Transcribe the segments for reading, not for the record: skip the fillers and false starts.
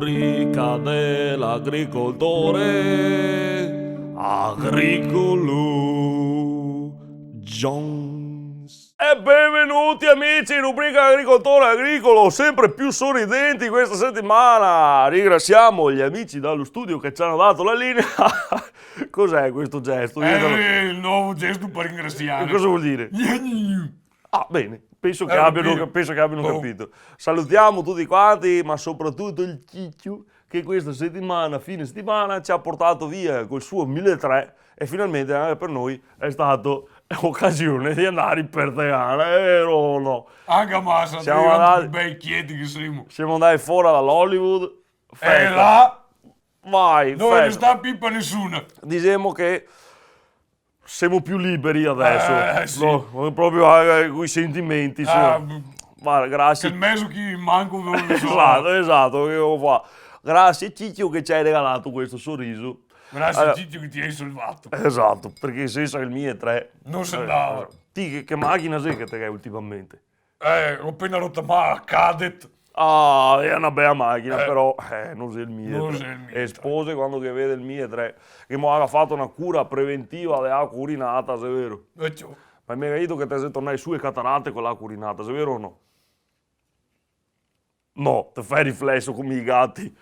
Rubrica dell'agricoltore agricolo Jones. E benvenuti amici in rubrica agricoltore agricolo, sempre più sorridenti questa settimana. Ringraziamo gli amici dallo studio che ci hanno dato la linea. Cos'è questo gesto? È il nuovo gesto per ringraziare. Cosa vuol dire? Ah, bene, penso che abbiano capito. Salutiamo tutti quanti, ma soprattutto il Ciccio, che questa settimana, fine settimana, ci ha portato via col suo 1300 e finalmente anche per noi è stato occasione di andare in Pertegana, è vero o no? Anche a massa, Siamo andati bei chieti che siamo. Siamo andati fuori dall'Hollywood, E festa. là Vai, non ne festa. sta pippa nessuna. Diciamo che siamo più liberi adesso, sì. no, proprio con i sentimenti. Guarda, Che grazie. il mese che manco non lo so. Esatto, che devo fare? Grazie Ciccio che ci hai regalato questo sorriso. Grazie a Ciccio che ti hai salvato. Esatto, perché senza il mio 3 Non si andava. Che macchina sei che te hai ultimamente? Ho appena rotto ma Cadet. Ah, è una bella macchina, però non sei il mio. Non sei il mio. E spose quando che vede il mio 3 che mi ha fatto una cura preventiva dell'acqua urinata, se è vero? Ma mi hai detto che ti sei tornato su e catarate con l'acqua urinata, se è vero o no? No, ti fai riflesso come i gatti,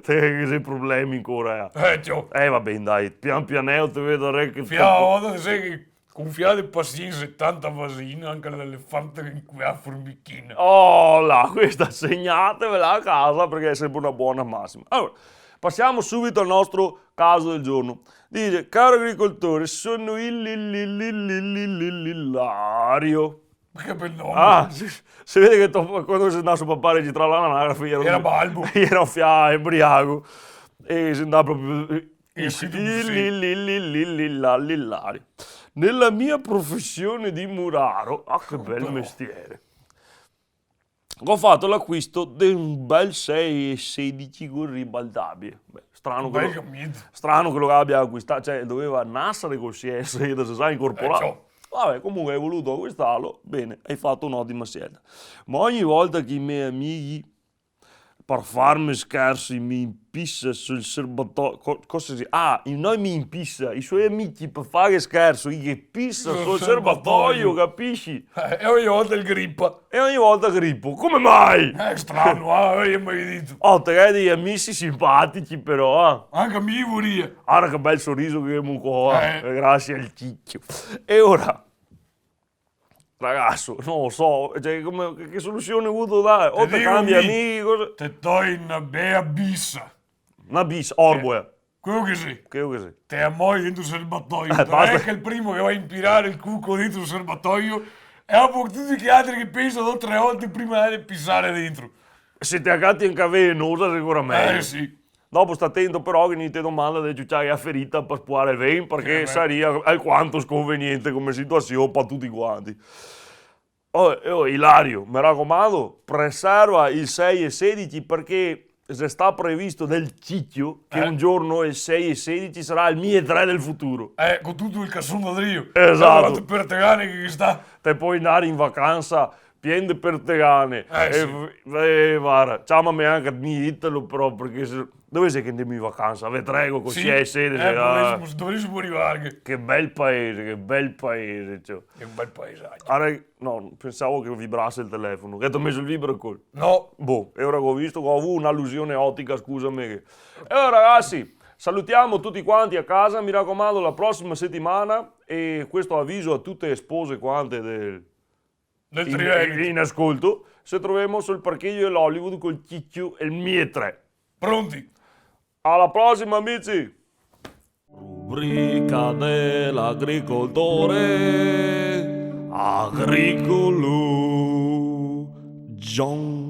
te sei problemi ancora. Va bene, dai, pian pianeo ti vedo che... Fiao, sai che confiate pazienza e tanta vasina anche l'elefante in cui ha formichina. Oh là, questa segnatevela a casa perché è sempre una buona massima. Allora, passiamo subito al nostro caso del giorno. Dice, caro agricoltore, sono Ilario. Che bel nome. Ah, si vede che quando sei andato a papà registrare l'anagrafe Era balbo. era un fià embriaco e si andava proprio Ilario. Nella mia professione di muraro, che bel mestiere, ho fatto l'acquisto di un bel 6,16 con ribaldabile. Beh, strano che lo abbia acquistato, cioè doveva nascere col CS da si sa incorporato. Vabbè, comunque hai voluto acquistarlo, bene, hai fatto un'ottima scelta. Ma ogni volta che i miei amici, per farmi scherzi, mi impissa sul serbatoio, cosa si... non mi impissa, i suoi amici per fare scherzo, gli pissa sul serbatoio, capisci? E ogni volta il grippa. E ogni volta grippo, come mai? È strano, io mai detto. Oh, te hai degli amici simpatici però, Anche a me vorrei. Guarda che bel sorriso che abbiamo qua, grazie al cicchio. E ora, ragazzo, non lo so, cioè, che soluzione ho avuto dare? O te cambi amici, cosa? Te dai una bella bissa. Una bis, orboe. Quello che sei. Che sì. Te ammoi dentro il serbatoio. Basta. È che il primo che va a impirare il cuco dentro il serbatoio e dopo tutti gli altri che pensano 3 volte prima di pisare dentro. Se ti accatti in cavenosa sicuramente. Sì. Dopo sta attento però che non ti domanda di ciucciare la ferita per spuare il vein perché sarebbe alquanto sconveniente come situazione per tutti quanti. Ilario, mi raccomando, preserva il 6,16 perché se sta previsto del cicchio che un giorno il 6,16 sarà il mio 3 del futuro. Con tutto il cassuno da Rio. Esatto. Per Tegane che sta. Te puoi andare in vacanza pieno di pertegane. Guarda, chiamami anche a mio Italo però perché dove sei che andiamo in vacanza? Vetrego con 6,16. Dovremmo arrivare. Che bel paese, che bel paese. Cioè. È un bel paesaggio. No, pensavo che vibrasse il telefono. Che ti ho messo il vibro col. No. Boh, e ora che ho visto che ho avuto un'allusione ottica, scusami. E allora ragazzi, salutiamo tutti quanti a casa, mi raccomando, la prossima settimana, e questo avviso a tutte le spose quante del Triveneto. in ascolto, se troviamo sul parcheggio dell'Hollywood col Cicchio e il mie 3. Pronti? Alla prossima amici! Rubrica dell'agricoltore agricolo John.